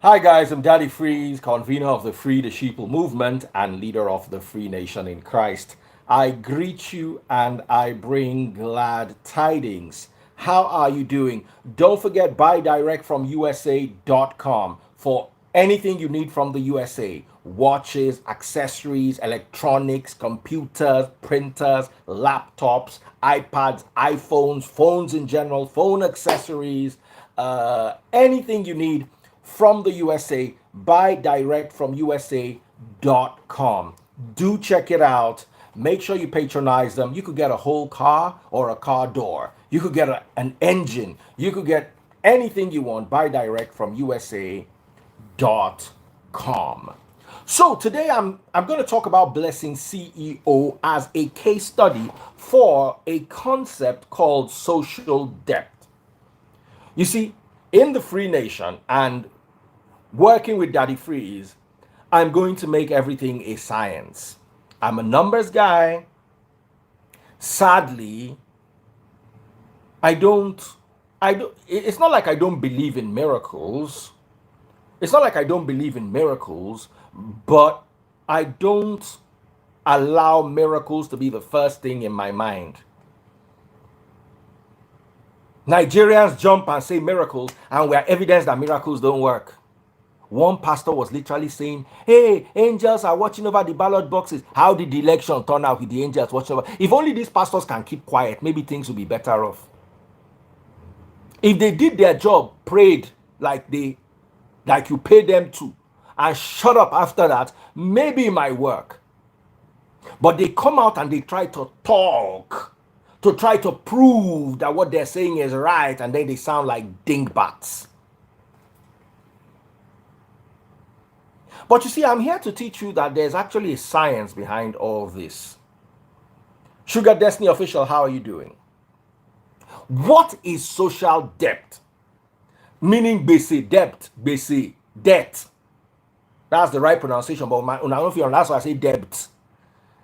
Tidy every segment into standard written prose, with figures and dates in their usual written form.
Hi guys, I'm Daddy Freeze, convener of the Free the Sheeple movement and leader of the Free Nation in Christ. I greet you and I bring glad tidings. How are you doing? Don't forget buy direct from USA.com for anything you need from the USA. Watches, accessories, electronics, computers, printers, laptops, iPads, iPhones, phones in general, phone accessories, anything you need from the USA, buy direct from USA.com. Do check it out. Make sure you patronize them. You could get a whole car or a car door. You could get an engine. You could get anything you want. Buy direct from USA.com. So today I'm going to talk about Blessing CEO as a case study for a concept called social debt. You see, in the Free Nation and working with Daddy Freeze, I'm going to make everything a science. I'm a numbers guy. Sadly, I don't, it's not like I don't believe in miracles. It's not like I don't believe in miracles, but I don't allow miracles to be the first thing in my mind. Nigerians jump and say miracles, and we are evidence that miracles don't work. One pastor was literally saying, hey, angels are watching over the ballot boxes. How did the election turn out with the angels watching over? If only these pastors can keep quiet, maybe things will be better off. If they did their job, prayed like you paid them to, and shut up after that, maybe it might work. But they come out and they try to talk, to try to prove that what they're saying is right, and then they sound like dingbats. But you see, I'm here to teach you that there's actually a science behind all this. Sugar Destiny Official, how are you doing? What is social debt? Meaning basic debt, basic debt. That's the right pronunciation, but I don't know if you that's why I say debt.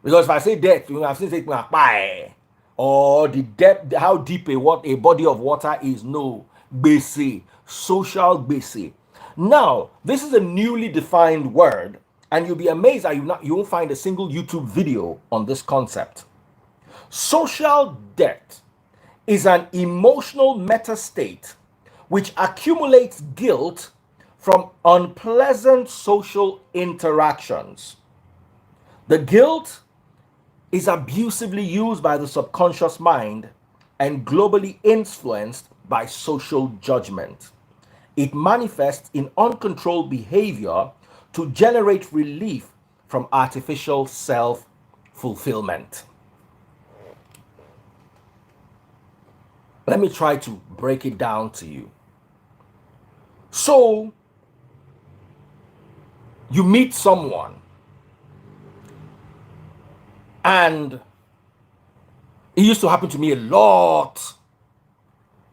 Because if I say debt, you have seen it buy. Or the depth, how deep a body of water is. No, basic, social basic. Now, this is a newly defined word, and you'll be amazed that you won't find a single YouTube video on this concept. Social debt is an emotional meta state which accumulates guilt from unpleasant social interactions. The guilt is abusively used by the subconscious mind and globally influenced by social judgment. It manifests in uncontrolled behavior to generate relief from artificial self-fulfillment. Let me try to break it down to you. So, you meet someone, and it used to happen to me a lot.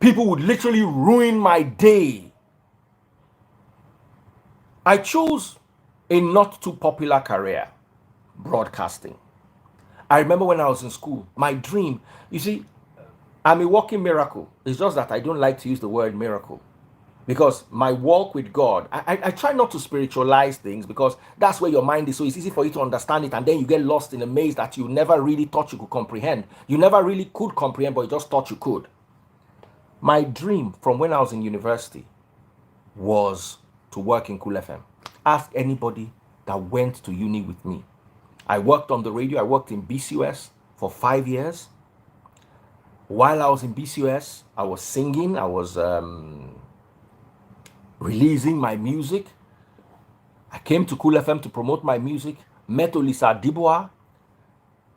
People would literally ruin my day. I chose a not too popular career, broadcasting. I remember when I was in school, my dream, you see, I'm a walking miracle. It's just that I don't like to use the word miracle. Because my walk with God, I try not to spiritualize things, because that's where your mind is. So it's easy for you to understand it, and then you get lost in a maze that you never really thought you could comprehend. You never really could comprehend, but you just thought you could. My dream from when I was in university was to work in Cool FM. Ask anybody that went to uni with me. I worked on the radio. I worked in BCUS for 5 years. While I was in BCUS, I was singing. I was releasing my music. I came to Cool FM to promote my music. Met Olisa Dibois.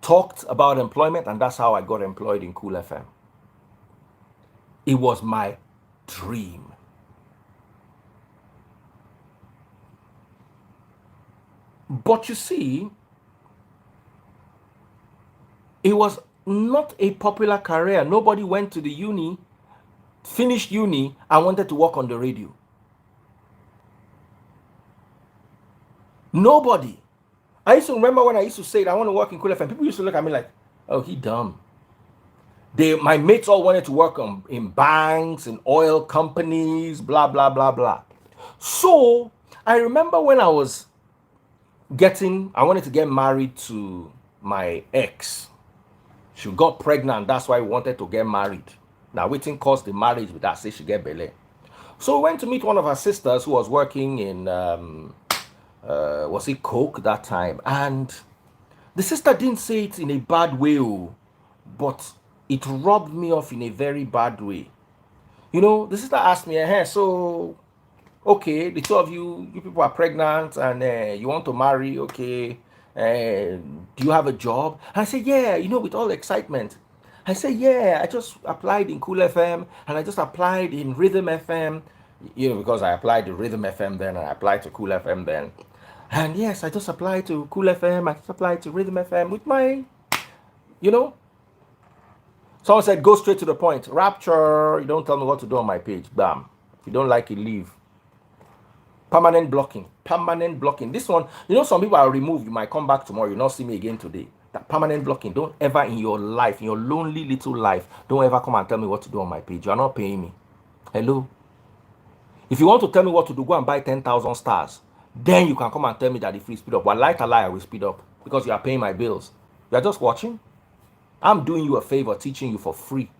Talked about employment, and that's how I got employed in Cool FM. It was my dream. But you see, it was not a popular career. Nobody went to the uni, finished uni, and wanted to work on the radio. Nobody. I used to remember when I used to say that I want to work in Cool FM. People used to look at me like, oh, he dumb. My mates all wanted to work in banks and oil companies, blah, blah, blah, blah. So I remember when I wanted to get married to my ex. She got pregnant. That's why we wanted to get married. Now, waiting caused the marriage, but that say she get belly. So we went to meet one of her sisters who was working in, was it Coke that time? And the sister didn't say it in a bad way, but it rubbed me off in a very bad way. The sister asked me, hey, so okay, the two of you people are pregnant and you want to marry, okay. Do you have a job? And I said, yeah, with all excitement. I said, yeah, I just applied in Cool FM and I just applied in Rhythm FM, because I applied to Rhythm FM then and I applied to Cool FM then. And yes, I just applied to Cool FM, I just applied to Rhythm FM with my, you know, someone said, go straight to the point. Rapture, you don't tell me what to do on my page. Bam. If you don't like it, leave. Permanent blocking. Permanent blocking. This one, some people are removed. You might come back tomorrow. You'll not see me again today. That permanent blocking. Don't ever in your life, in your lonely little life, don't ever come and tell me what to do on my page. You are not paying me. Hello? If you want to tell me what to do, go and buy 10,000 stars. Then you can come and tell me that if we speed up. Well, like a lie, I will speed up because you are paying my bills. You are just watching. I'm doing you a favor, teaching you for free.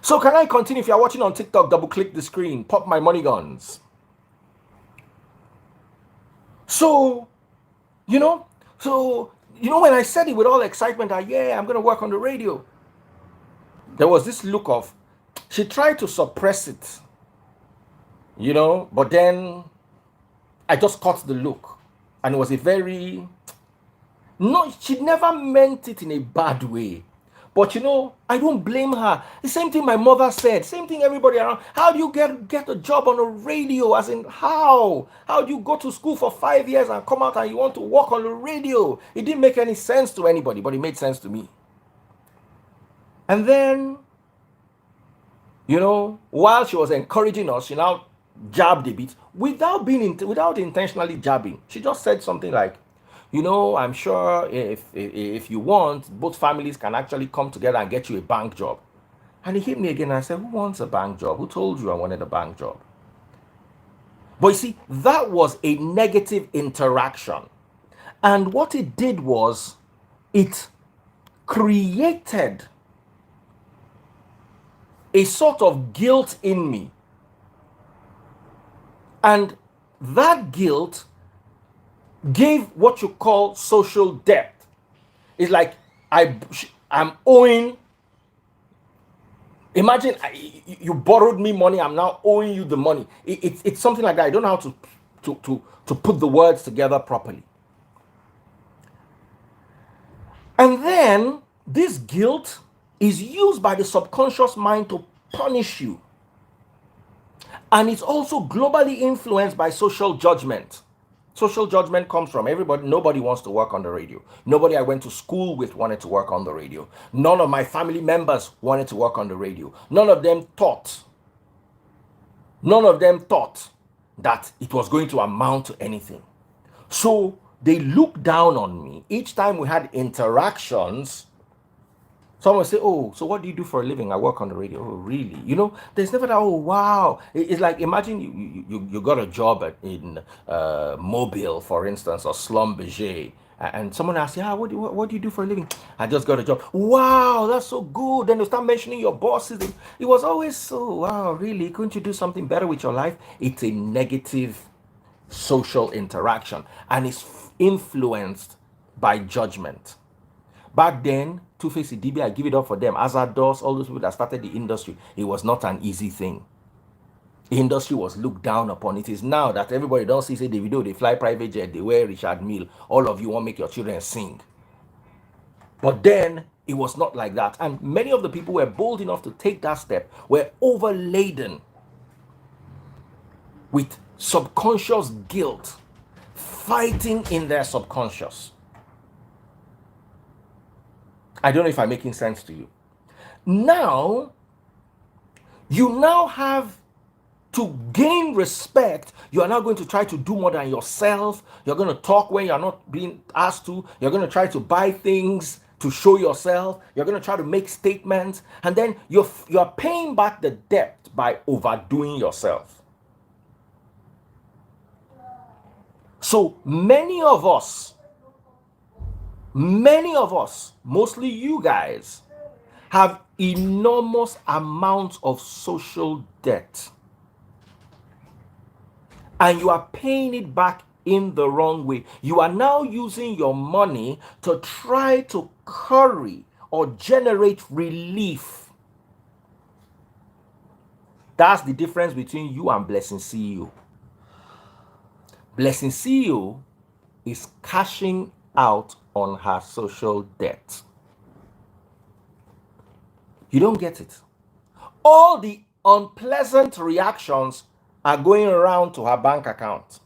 So can I continue? If you're watching on TikTok, double click the screen, pop my money guns. So, when I said it with all excitement, yeah, I'm going to work on the radio. There was this look of, she tried to suppress it, but then I just caught the look. And it was she never meant it in a bad way. But I don't blame her. The same thing my mother said. Same thing everybody around. How do you get a job on the radio? As in how? How do you go to school for 5 years and come out and you want to work on the radio? It didn't make any sense to anybody, but it made sense to me. And then, while she was encouraging us, she now jabbed a bit without intentionally jabbing. She just said something like, I'm sure if you want, both families can actually come together and get you a bank job. And it hit me again. And I said, who wants a bank job? Who told you I wanted a bank job? But you see, that was a negative interaction. And what it did was it created a sort of guilt in me. And that guilt gave what you call social debt. It's like I'm owing. Imagine you borrowed me money. I'm now owing you the money. It's something like that. I don't know how to put the words together properly. And then this guilt is used by the subconscious mind to punish you. And it's also globally influenced by social judgment. Social judgment comes from everybody. Nobody wants to work on the radio. Nobody I went to school with wanted to work on the radio. None of my family members wanted to work on the radio. None of them thought that it was going to amount to anything. So they looked down on me. Each time we had interactions, someone would say, oh, so what do you do for a living? I work on the radio. Oh, really? There's never that, oh, wow. It's like, imagine you got a job in Mobile, for instance, or Schlumberger, and someone asks you, what do you do for a living? I just got a job. Wow, that's so good. Then they start mentioning your bosses. It was always so, wow, really? Couldn't you do something better with your life? It's a negative social interaction, and it's influenced by judgment. Back then, Two-Face DB, I give it up for them. Azados, all those people that started the industry, it was not an easy thing. The industry was looked down upon. It is now that everybody don't see, say, the video, they fly private jet, they wear Richard Mille. All of you want to make your children sing. But then, it was not like that. And many of the people who were bold enough to take that step were overladen with subconscious guilt, fighting in their subconscious. I don't know if I'm making sense to you. Now, you now have to gain respect. You are now going to try to do more than yourself. You're going to talk when you're not being asked to. You're going to try to buy things to show yourself. You're going to try to make statements. And then you're paying back the debt by overdoing yourself. So many of us, mostly you guys, have enormous amounts of social debt. And you are paying it back in the wrong way. You are now using your money to try to curry or generate relief. That's the difference between you and Blessing CEO. Blessing CEO is cashing out on her social debt. You don't get it. All the unpleasant reactions are going around to her bank account.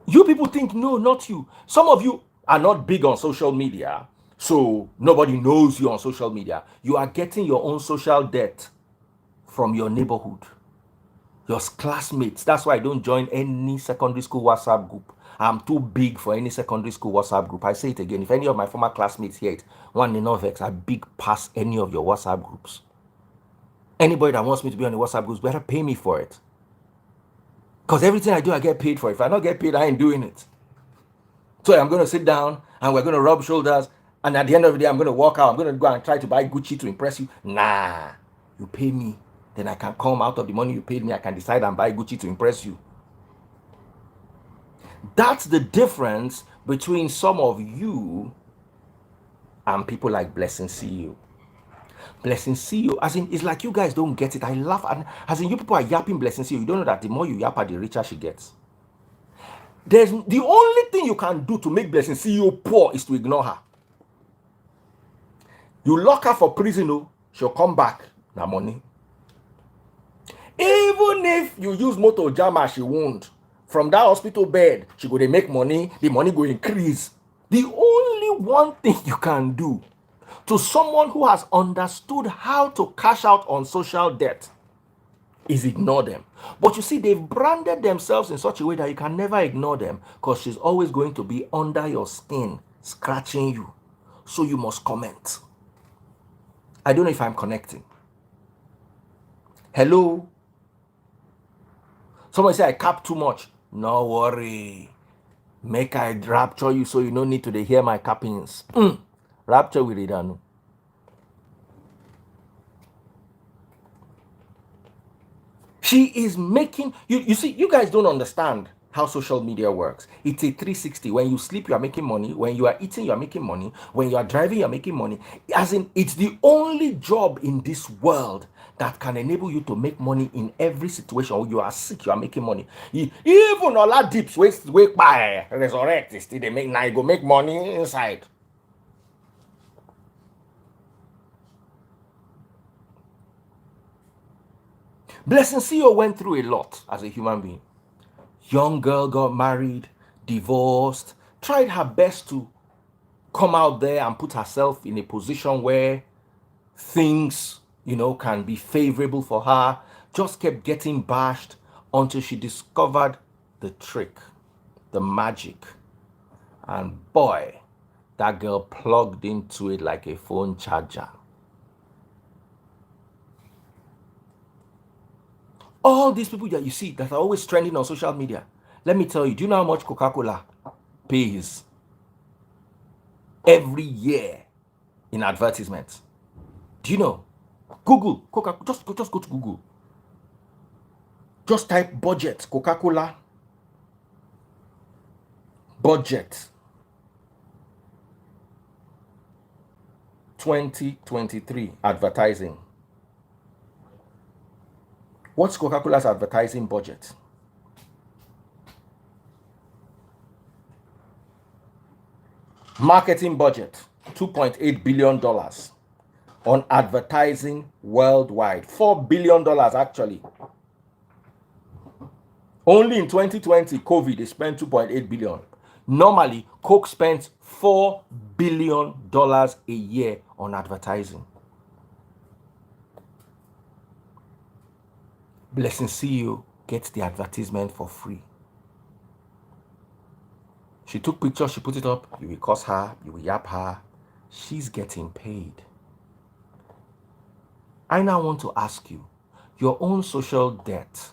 You people think, no, not you. Some of you are not big on social media, so nobody knows you on social media. You are getting your own social debt from your neighborhood, your classmates. That's why I don't join any secondary school WhatsApp group. I'm too big for any secondary school WhatsApp group. I say it again. If any of my former classmates hear it, one in Novex are big past any of your WhatsApp groups. Anybody that wants me to be on the WhatsApp groups better pay me for it. Because everything I do, I get paid for. If I don't get paid, I ain't doing it. So I'm going to sit down and we're going to rub shoulders. And at the end of the day, I'm going to walk out. I'm going to go and try to buy Gucci to impress you. Nah, you pay me. Then I can come out of the money you paid me. I can decide and buy Gucci to impress you. That's the difference between some of you and people like Blessing CEO. Blessing CEO, as in, it's like you guys don't get it. I laugh. And as in, you people are yapping Blessing CEO. You don't know that the more you yap her, the richer she gets. There's the only thing you can do to make Blessing CEO poor is to ignore her. You lock her for prison, she'll come back. Now money. Even if you use motor jam her, she won't. From that hospital bed, she go to make money. The money go increase. The only one thing you can do to someone who has understood how to cash out on social debt is ignore them. But you see, they've branded themselves in such a way that you can never ignore them, because she's always going to be under your skin, scratching you. So you must comment. I don't know if I'm connecting. Hello? Somebody say I cap too much. No worry. Make I rapture you so you don't need to hear my cappings. Rapture with it, Danu. She is making, you see, you guys don't understand how social media works. It's a 360. When you sleep, you are making money. When you are eating, you are making money. When you are driving, you are making money. As in, it's the only job in this world that can enable you to make money in every situation. When you are sick, you are making money. Even all that dips, wake by, resurrect, still they make, now you go make money inside. Blessing CEO went through a lot as a human being. Young girl got married, divorced, tried her best to come out there and put herself in a position where things, can be favorable for her. Just kept getting bashed until she discovered the trick, the magic. And boy, that girl plugged into it like a phone charger. All these people that you see that are always trending on social media, let me tell you, do you know how much Coca-Cola pays every year in advertisements? Do you know? Google, Coca-Cola, just go to Google. Just type budget, Coca-Cola budget 2023 advertising. What's Coca-Cola's advertising budget? Marketing budget, $2.8 billion on advertising worldwide. $4 billion actually. Only in 2020, COVID, they spent $2.8 billion. Normally, Coke spends $4 billion a year on advertising. Blessing CEO gets the advertisement for free. She took pictures, she put it up, you will curse her, you will yap her. She's getting paid. I now want to ask you, your own social debt,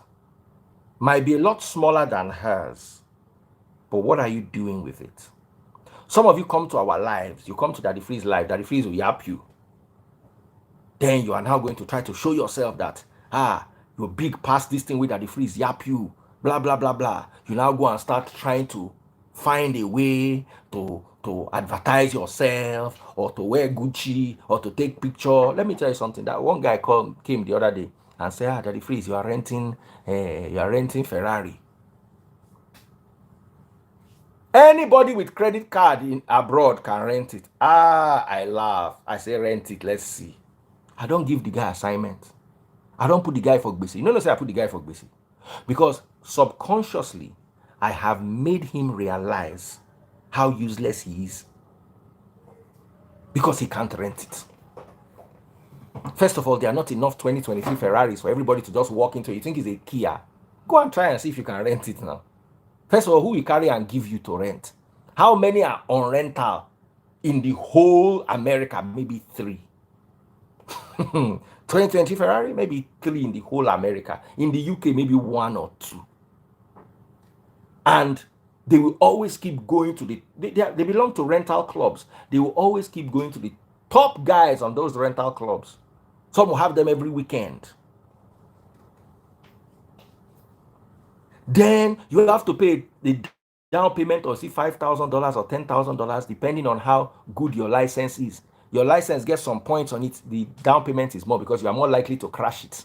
might be a lot smaller than hers, but what are you doing with it? Some of you come to our lives, you come to Daddy Free's life, Daddy Freeze will yap you. Then you are now going to try to show yourself that, you're big past this thing with Daddy Freeze yap you, blah, blah, blah, blah. You now go and start trying to find a way to advertise yourself or to wear Gucci or to take picture. Let me tell you something. That one guy came the other day and said, Daddy Freeze, you are renting Ferrari. Anybody with credit card in abroad can rent it. I laugh. I say rent it. Let's see. I don't give the guy assignment. I don't put the guy for gbese. You know, say I put the guy for gbese because subconsciously I have made him realize how useless he is because he can't rent it. First of all, there are not enough 2023 Ferraris for everybody to just walk into. You think it's a Kia? Go and try and see if you can rent it now. First of all, who will carry and give you to rent? How many are on rental in the whole America? Maybe 3. 2020 Ferrari, maybe 3 in the whole America. In the UK, maybe 1 or 2. And they will always keep going to they belong to rental clubs. They will always keep going to the top guys on those rental clubs. Some will have them every weekend. Then you have to pay the down payment of $5,000 or $10,000, depending on how good your license is. Your license gets some points on it. The down payment is more because you are more likely to crash it.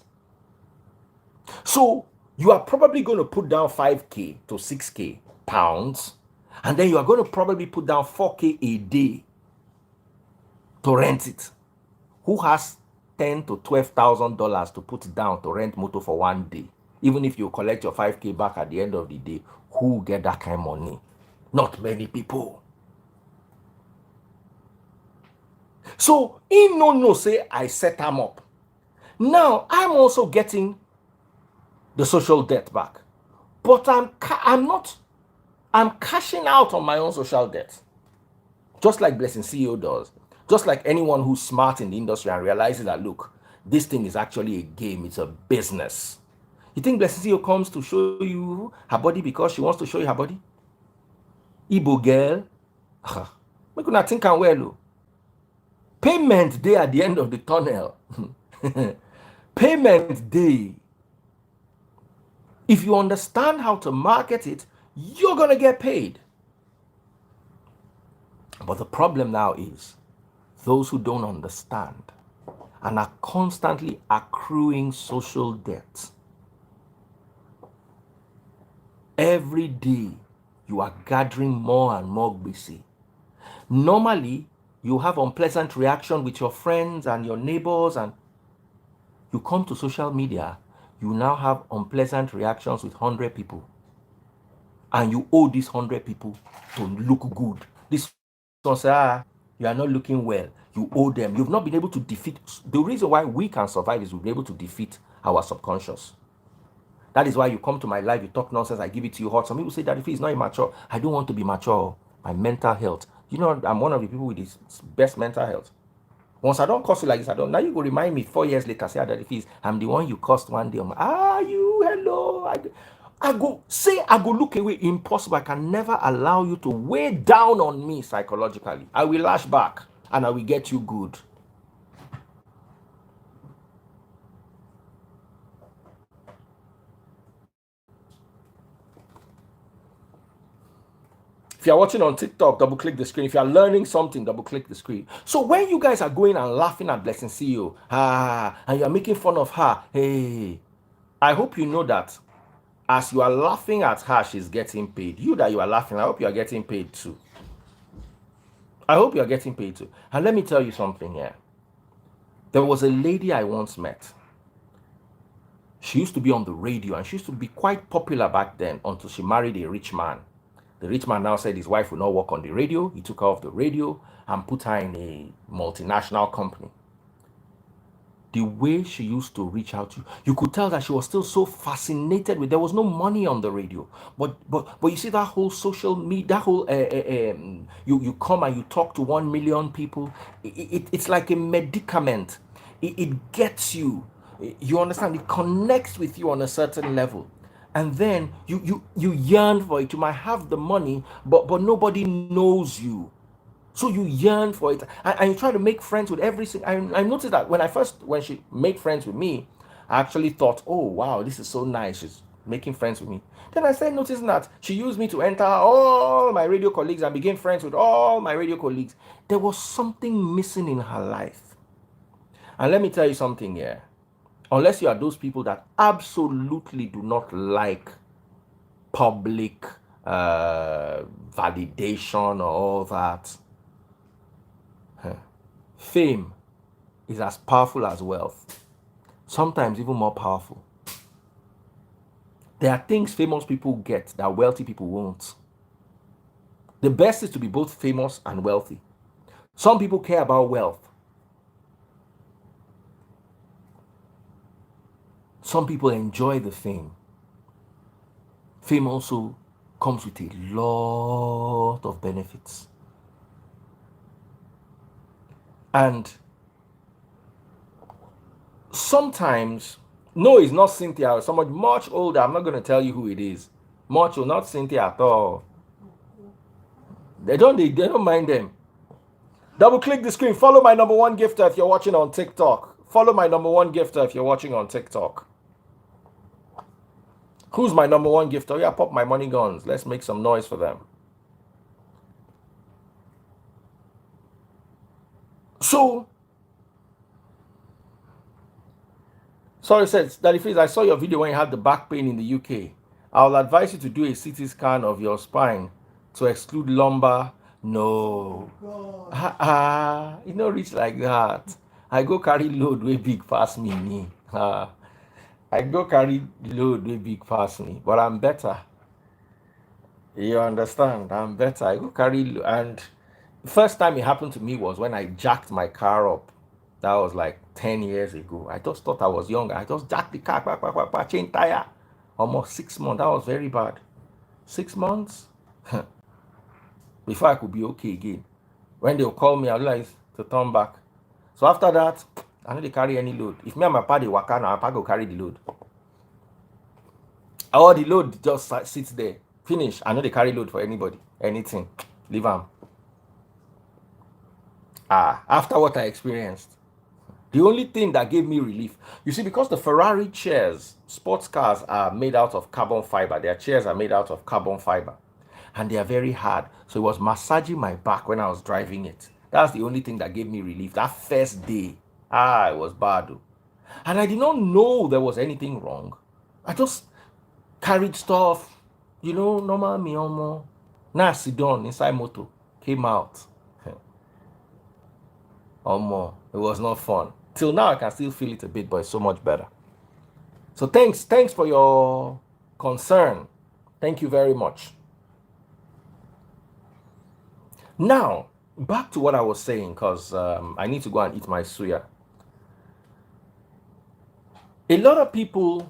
So you are probably going to put down 5K to 6K pounds, and then you are going to probably put down 4K a day to rent it. Who has $10,000 to $12,000 to put down to rent motor for one day? Even if you collect your 5K back at the end of the day, who get that kind of money? Not many people. So in no say I set them up. Now I'm also getting the social debt back, but I'm cashing out on my own social debt, just like Blessing CEO does, just like anyone who's smart in the industry and realizes that, look, this thing is actually a game, it's a business. You think Blessing CEO comes to show you her body because she wants to show you her body? Igbo girl, make una think am well. Payment day at the end of the tunnel. Payment day. If you understand how to market it, you're going to get paid. But the problem now is those who don't understand and are constantly accruing social debt. Every day you are gathering more and more gbese. Normally, you have unpleasant reaction with your friends and your neighbors, and you come to social media, you now have unpleasant reactions with 100 people. And you owe these 100 people to look good. This one say, you are not looking well. You owe them. You've not been able to defeat. The reason why we can survive is we'll be able to defeat our subconscious. That is why you come to my life, you talk nonsense, I give it to you hot. Some people say that if it's not immature, I don't want to be mature. My mental health. You know, I'm one of the people with the best mental health. Once I don't curse you like this, I don't. Now you go remind me 4 years later, say that if it's, I'm the one you cursed one day. Hello. I go look away. Impossible. I can never allow you to weigh down on me psychologically. I will lash back and I will get you good. If you're watching on TikTok, double click the screen. If you're learning something, double click the screen. So when you guys are going and laughing at Blessing CEO, and you're making fun of her, hey, I hope you know that as you are laughing at her, she's getting paid. You that you are laughing, I hope you are getting paid too. I hope you are getting paid too. And let me tell you something here. There was a lady I once met. She used to be on the radio and she used to be quite popular back then until she married a rich man. The rich man now said his wife would not work on the radio. He took her off the radio and put her in a multinational company. The way she used to reach out to you, you could tell that she was still so fascinated with. There was no money on the radio, but you see that whole social media, that whole you come and you talk to 1 million people. It's like a medicament. It gets you. You understand? It connects with you on a certain level. And then you yearn for it. You might have the money, but nobody knows you. So you yearn for it, and you try to make friends with every single. I noticed that when she made friends with me, I actually thought, oh wow, this is so nice. She's making friends with me. Then I started noticing that she used me to enter all my radio colleagues and became friends with all my radio colleagues. There was something missing in her life. And let me tell you something here. Unless you are those people that absolutely do not like public validation or all that, fame is as powerful as wealth, sometimes even more powerful. There are things famous people get that wealthy people won't. The best is to be both famous and wealthy. Some people care about wealth. Some people enjoy the fame. Fame also comes with a lot of benefits. And sometimes, no, it's not Cynthia, it's somebody much older. I'm not going to tell you who it is. Much or not Cynthia at all. They don't mind them. Double click the screen. Follow my number one gifter if you're watching on TikTok. Follow my number one gifter if you're watching on TikTok. Who's my number one gifter? Yeah, pop my money guns. Let's make some noise for them. So, sorry, says Daddy Freeze, I saw your video when you had the back pain in the UK. I'll advise you to do a CT scan of your spine to exclude lumbar. No. You know, reach like that. I go carry load way big past me. I go carry load way big past me, but I'm better. You understand? I'm better. I go carry, and first time it happened to me was when I jacked my car up. That was like 10 years ago. I just thought I was younger. I just jacked the car, change tire. Almost 6 months. That was very bad. 6 months before I could be okay again. When they'll call me, I'll realize to turn back. So after that, I don't carry any load. If me and my party work out, my party will carry the load. Or the load just sits there. Finish. I know they carry load for anybody. Anything. Leave them. After what I experienced, the only thing that gave me relief, you see, because the Ferrari chairs, sports cars are made out of carbon fiber. Their chairs are made out of carbon fiber. And they are very hard. So it was massaging my back when I was driving it. That's the only thing that gave me relief. That first day, it was bad. And I did not know there was anything wrong. I just carried stuff, normal me almost. Now sit down inside motor, came out. It was not fun. Till now I can still feel it a bit, but it's so much better. So thanks for your concern. Thank you very much. Now, back to what I was saying, because I need to go and eat my suya. A lot of people,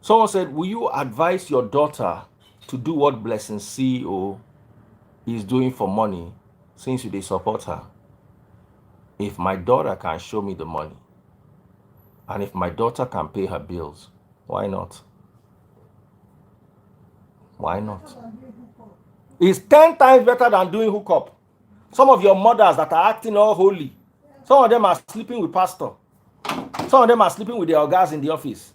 someone said, will you advise your daughter to do what Blessing CEO is doing for money since they support her? If my daughter can show me the money, and if my daughter can pay her bills, why not? Why not? It's 10 times better than doing hookup. Some of your mothers that are acting all holy, some of them are sleeping with pastor. Some of them are sleeping with their guys in the office.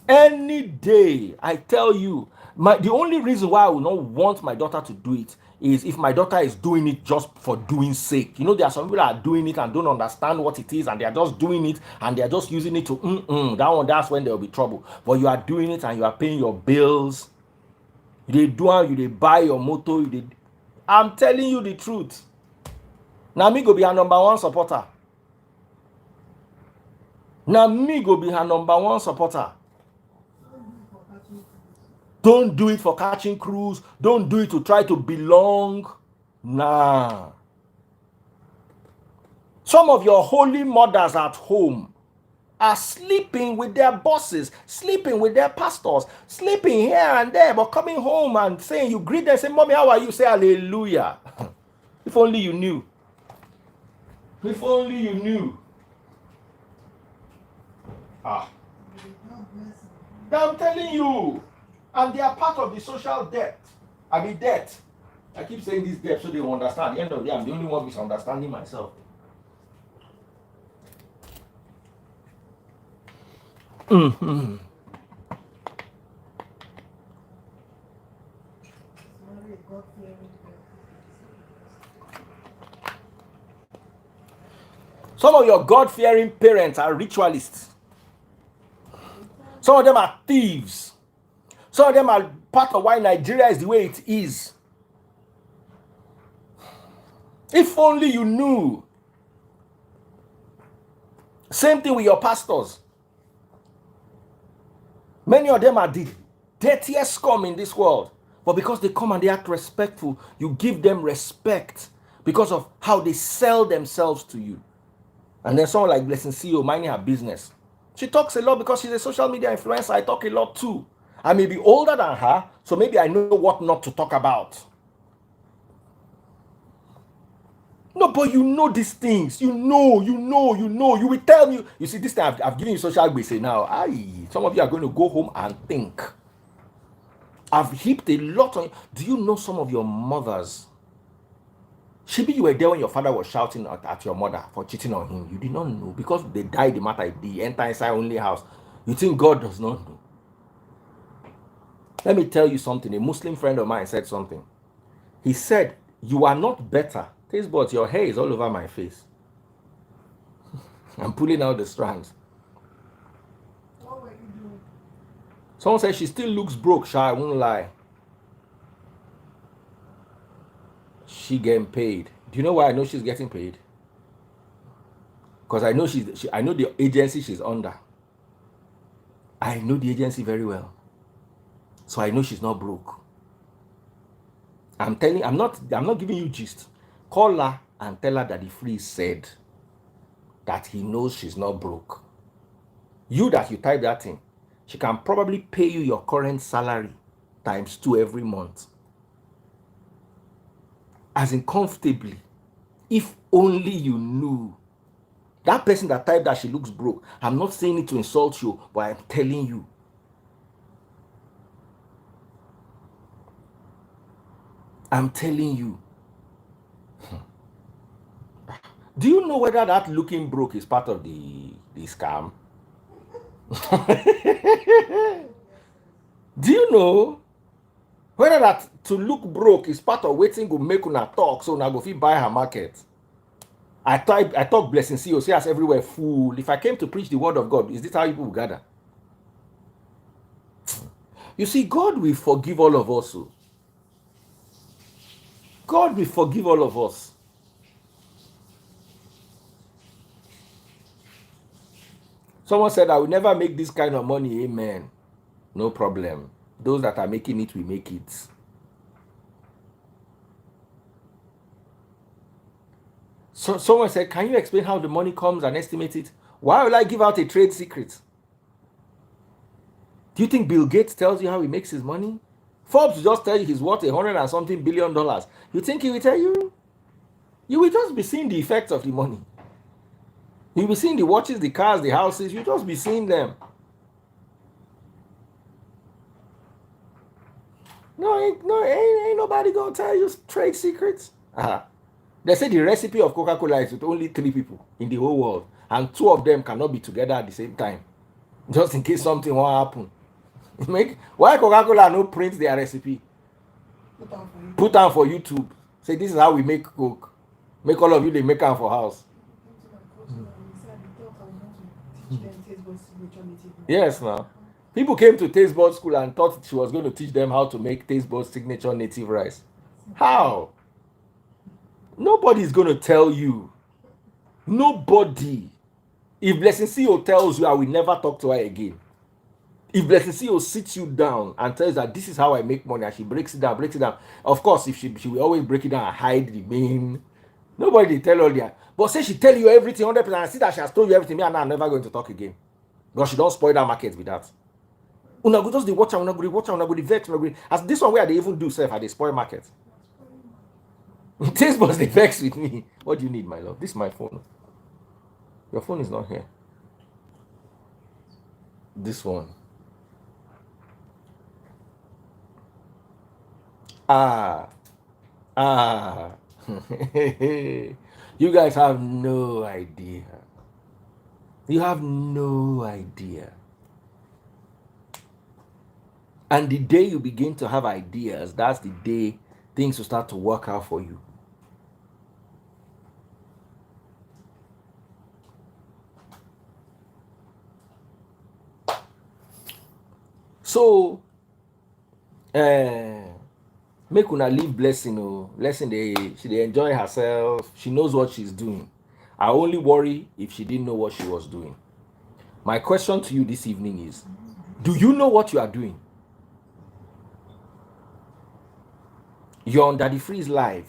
Any day, I tell you, the only reason why I will not want my daughter to do it is if my daughter is doing it just for doing sake. There are some people that are doing it and don't understand what it is, and they are just doing it and they are just using it to that's when there will be trouble. But you are doing it and you are paying your bills. You buy your motor. I'm telling you the truth. Now me go be her number one supporter. Don't do it for catching cruise. Don't do it to try to belong. Nah. Some of your holy mothers at home are sleeping with their bosses, sleeping with their pastors, sleeping here and there, but coming home and saying, you greet them, say, Mommy, how are you? Say, hallelujah. If only you knew. If only you knew. I'm telling you. And they are part of the social debt. Debt. I keep saying this debt so they will understand. At the end of the day, I'm the only one misunderstanding myself. Mm-hmm. Some of your God-fearing parents are ritualists. Some of them are thieves. Some of them are part of why Nigeria is the way it is. If only you knew. Same thing with your pastors. Many of them are the dirtiest scum in this world. But because they come and they act respectful, you give them respect because of how they sell themselves to you. And then someone like Blessing CEO minding her business. She talks a lot because she's a social media influencer. I talk a lot too. I may be older than her, so maybe I know what not to talk about. No, but you know these things. You know. You will tell me. You see, this time I've given you social base now. Some of you are going to go home and think. I've heaped a lot on you. Do you know some of your mothers? Maybe you were there when your father was shouting at your mother for cheating on him. You did not know because they died the matter. They enter inside only house. You think God does not know? Let me tell you something. A Muslim friend of mine said something. He said, "You are not better. Taste buds, your hair is all over my face. I'm pulling out the strands." What were you doing? Someone said she still looks broke, Sha, I won't lie. She getting paid. Do you know why I know she's getting paid? Because I know I know the agency she's under. I know the agency very well. So I know she's not broke. I'm not giving you gist. Call her and tell her that the free said that he knows she's not broke. You that you type that in, she can probably pay you your current salary times 2 every month. As in comfortably. If only you knew. That person that typed that she looks broke, I'm not saying it to insult you, but I'm telling you. I'm telling you. Do you know whether that looking broke is part of the scam? Do you know whether that to look broke is part of waiting go make una talk so una go fit buy her market? I talk Blessing CEO, see us everywhere full. If I came to preach the word of God, is this how people will gather? You see, God will forgive all of us. God will forgive all of us. Someone said, I will never make this kind of money. Amen. No problem. Those that are making it will make it. So someone said, can you explain how the money comes and estimate it? Why will I give out a trade secret? Do you think Bill Gates tells you how he makes his money? Forbes will just tell you he's worth $100 and something billion. You think he will tell you? You will just be seeing the effects of the money. You'll be seeing the watches, the cars, the houses. You'll just be seeing them. Ain't nobody gonna tell you trade secrets. They say the recipe of Coca-Cola is with only 3 people in the whole world, and 2 of them cannot be together at the same time, just in case something won't happen. Why Coca-Cola no print their recipe? Put on for YouTube. Say this is how we make Coke. Make all of you they make them for house. Yes, now. People came to Taste Bud School and thought she was going to teach them how to make Taste Bud's signature native rice. How? Nobody is going to tell you. Nobody. If Blessing CEO tells you, I will never talk to her again. If Blessing CEO sits you down and tells that this is how I make money, and she breaks it down. Of course, if she will always break it down and hide the main. Nobody tell all that. But say she tell you everything 100%, and see that she has told you everything, me and her are never going to talk again. Because she don't spoil that market with that. Una go just the watch, una go the vex, as this one where they even do self at the spoil market. Taste was the vex with me. What do you need, my love? This is my phone. Your phone is not here. This one. Ah, ah. You guys have no idea. You have no idea. And the day you begin to have ideas, that's the day things will start to work out for you. So, uh, make una leave blessing. Oh, blessing, she dey enjoy herself. She knows what she's doing. I only worry if she didn't know what she was doing. My question to you this evening is, do you know what you are doing? You're on Daddy Freeze Live.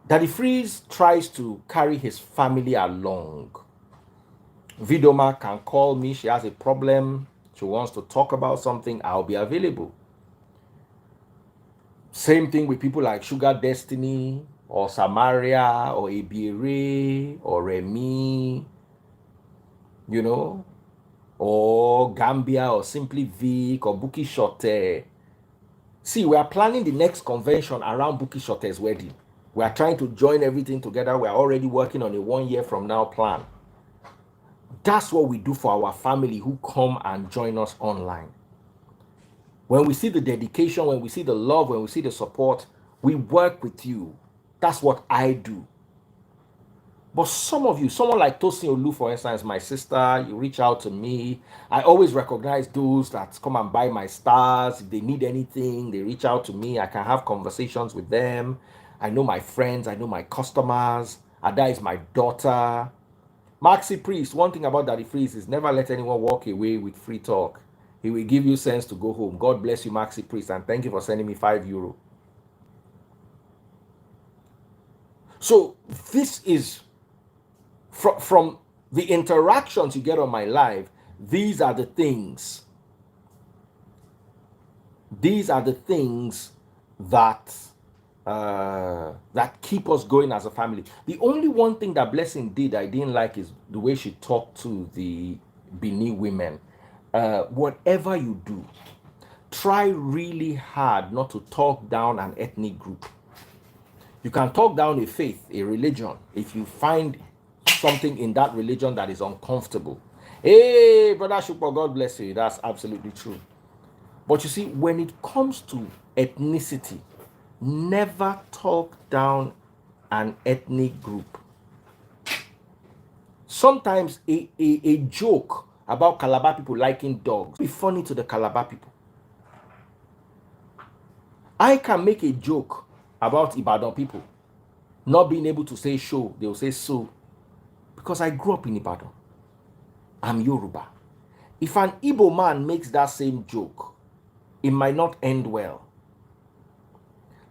Daddy Freeze tries to carry his family along. Vidoma can call me. She has a problem. She wants to talk about something. I'll be available. Same thing with people like Sugar Destiny or Samaria or Ebire or Remy, you know, or Gambia or Simply Vic or Buki Shote. See, we are planning the next convention around Buki Shote's wedding. We are trying to join everything together. We are already working on a 1 year from now plan. That's what we do for our family who come and join us online. When we see the dedication, when we see the love, when we see the support, we work with you. That's what I do. But some of you, someone like Tosin Olu, for instance, my sister, you reach out to me. I always recognize those that come and buy my stars. If they need anything, they reach out to me. I can have conversations with them. I know my friends, I know my customers. Ada is my daughter. Maxi Priest, one thing about Daddy Freeze is never let anyone walk away with free talk. He will give you sense to go home. God bless you, Maxi Priest, and thank you for sending me €5. So this is from the interactions you get on my live. These are the things. These are the things that that keep us going as a family. The only one thing that Blessing did I didn't like is the way she talked to the Bini women. Whatever you do, try really hard not to talk down an ethnic group. You can talk down a faith, a religion, if you find something in that religion that is uncomfortable. Hey, Brother Shukwa, God bless you. That's absolutely true. But you see, when it comes to ethnicity, never talk down an ethnic group. Sometimes a joke about Calabar people liking dogs be funny to the Calabar people. I can make a joke about Ibadan people not being able to say show, they will say so, because I grew up in Ibadan. I'm Yoruba. If an Igbo man makes that same joke, it might not end well.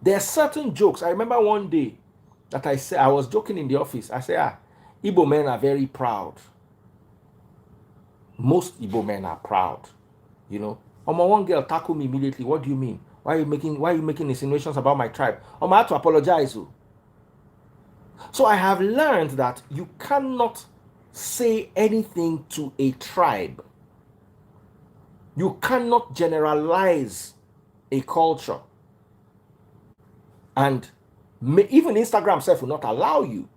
There are certain jokes. I remember one day that I said, I was joking in the office. I said, Igbo men are very proud. Most Igbo men are proud. You know, one girl tackled me immediately. What do you mean? Why are you making insinuations about my tribe? I had to apologize. So I have learned that you cannot say anything to a tribe. You cannot generalize a culture. And even Instagram self will not allow you.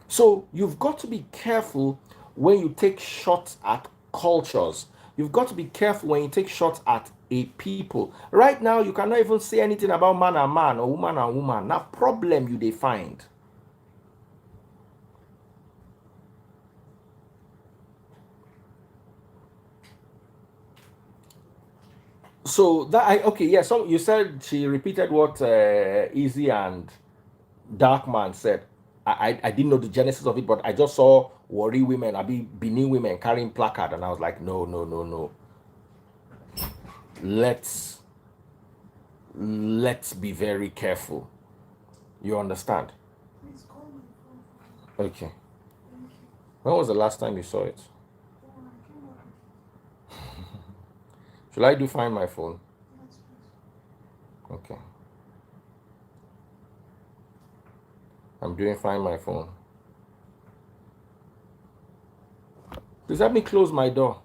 So you've got to be careful when you take shots at cultures. You've got to be careful when you take shots at a people. Right now, you cannot even say anything about man and man or woman and woman. That problem you find. So that okay, yeah. So you said she repeated what Easy and Darkman said. I didn't know the genesis of it, but I just saw Wari women, Benin women carrying placard, and I was like, no, no, no, no. Let's be very careful. You understand? Please call my phone. Okay. Thank you. When was the last time you saw it? Oh, I came up. Should I do find my phone? Yes, please. Okay. I'm doing find my phone. Please help me close my door.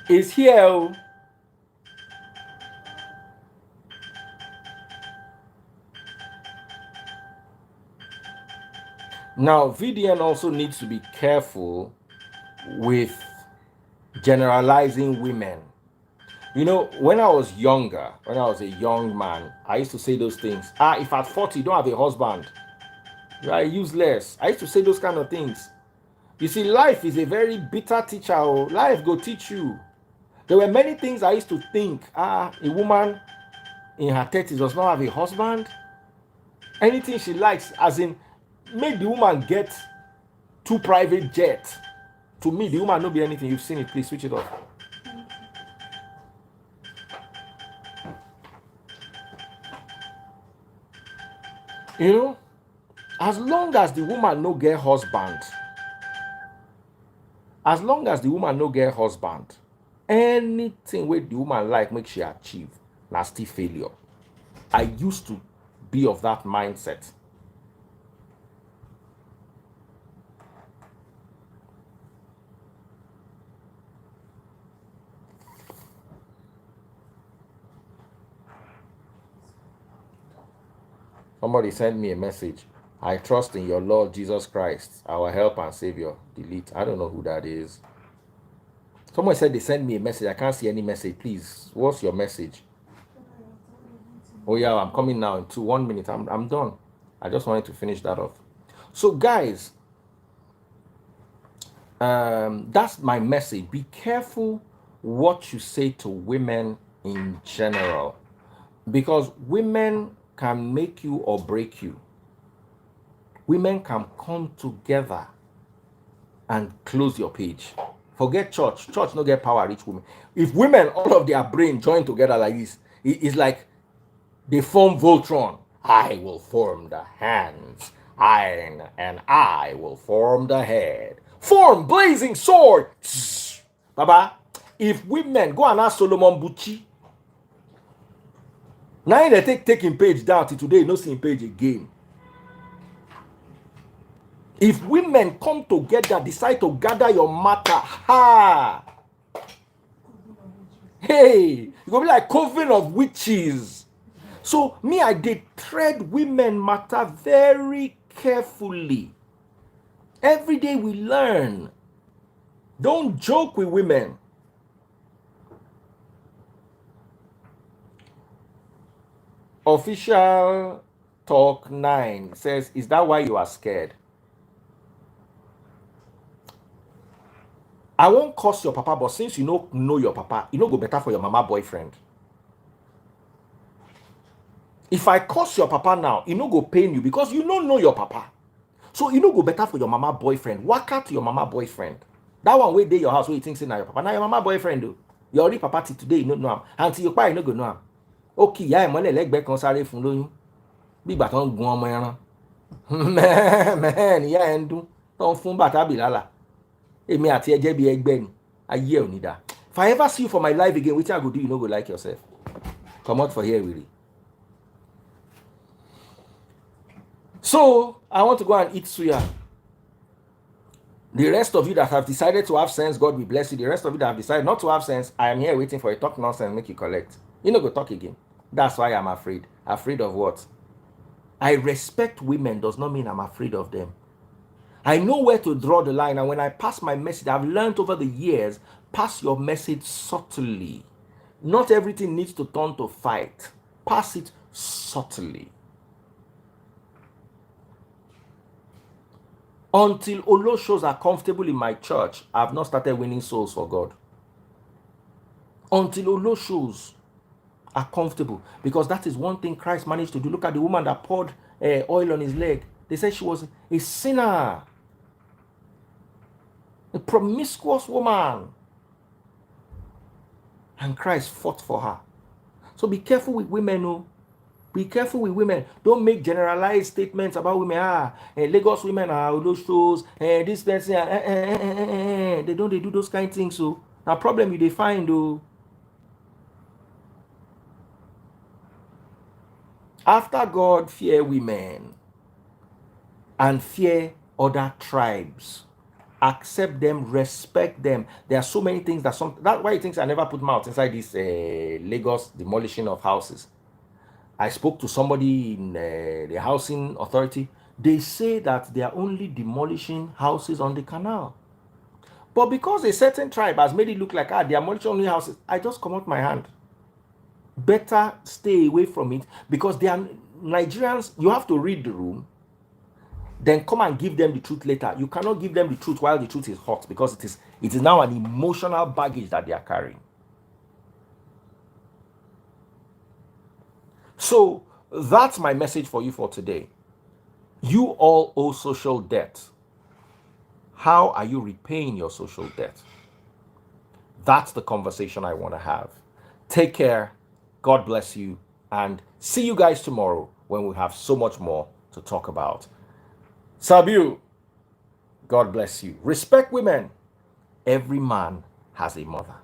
is here. Oh. Now, VDN also needs to be careful with generalizing women. You know, when I was younger, when I was a young man, I used to say those things. If at 40 you don't have a husband, you are useless. I used to say those kind of things. You see, life is a very bitter teacher. Oh. Life go teach you. There were many things I used to think. A woman in her 30s does not have a husband. Anything she likes, as in, make the woman get two private jets. To me, the woman no be anything. You've seen it. Please switch it off. You know, as long as the woman no get husband, anything wey the woman like make she achieve na still failure. I used to be of that mindset. Somebody sent me a message. I trust in your Lord Jesus Christ, our help and Savior. Delete. I don't know who that is. Someone said they sent me a message. I can't see any message. Please, what's your message? Oh yeah, I'm coming now in 1 minute. I'm done. I just wanted to finish that off. So guys, that's my message. Be careful what you say to women in general, because women can make you or break you. Women can come together and close your page. Forget church. Church no get power reach women. If women, all of their brain join together like this, it's like they form Voltron. I will form the hands, and I will form the head. Form blazing sword. Baba, if women go and ask Solomon Bucci, now they take him page down till today, no see him page again. If women come together, decide to gather your matter, hey, you go be like coven of witches. So me, I did tread women matter very carefully. Every day we learn. Don't joke with women. Official Talk 9 says, is that why you are scared? I won't curse your papa, but since you know your papa, you know go better for your mama boyfriend. If I curse your papa now, you know go pain you because you don't know your papa. So you know go better for your mama boyfriend. Work out to your mama boyfriend. That one way dey your house where you think say na your papa. Now your mama boyfriend do. Your only papa till today you no know him. Until you pa you no go know him. Okay, ìyá ẹ̀ mọ́lẹ̀ lẹ́gbẹ̀ẹ́ kan sáré fún lóyún. Bí ìgbà tó ń gun ọmọ ẹran. Mẹ́ẹ̀ẹ́ níyà ẹ̀ ń dún. Tó ń fún bàtà bìlálà. Èmi àti ẹjẹ́ bí ẹgbẹ́ ni. Ayé ẹ̀ ò ní dá. If I ever see you for my life again, wetin I go do, you no go like yourself. Come out for here, really. So, I want to go and eat suya. The rest of you that have decided to have sense, God will bless you. The rest of you that have decided not to have sense, I am here waiting for you. Talk nonsense, make you collect. You no go talk again. That's why I'm afraid. Afraid of what? I respect women does not mean I'm afraid of them. I know where to draw the line, and when I pass my message, I've learned over the years, pass your message subtly. Not everything needs to turn to fight. Pass it subtly. Until Oloshos are comfortable in my church, I have not started winning souls for God. Until Oloshos are comfortable, because that is one thing Christ managed to do. Look at the woman that poured oil on his leg. They said she was a sinner, a promiscuous woman, and Christ fought for her. So be careful with women. Oh. Be careful with women. Don't make generalized statements about women. Lagos women are Oloshos. This person. They do those kind of things. So now problem you they find though. After God, fear women and fear other tribes accept them, respect them. There are so many things that's why he thinks I never put mouth inside this Lagos demolishing of houses. I spoke to somebody in the housing authority. They say that they are only demolishing houses on the canal. But because a certain tribe has made it look like they are demolishing only houses, I just come out my hand. Better stay away from it, because they are Nigerians. You have to read the room, then come and give them the truth later. You cannot give them the truth while the truth is hot, because it is now an emotional baggage that they are carrying. So that's my message for you for today. You all owe social debt. How are you repaying your social debt? That's the conversation I want to have. Take care. God bless you. And see you guys tomorrow when we have so much more to talk about. Sabiu, God bless you. Respect women. Every man has a mother.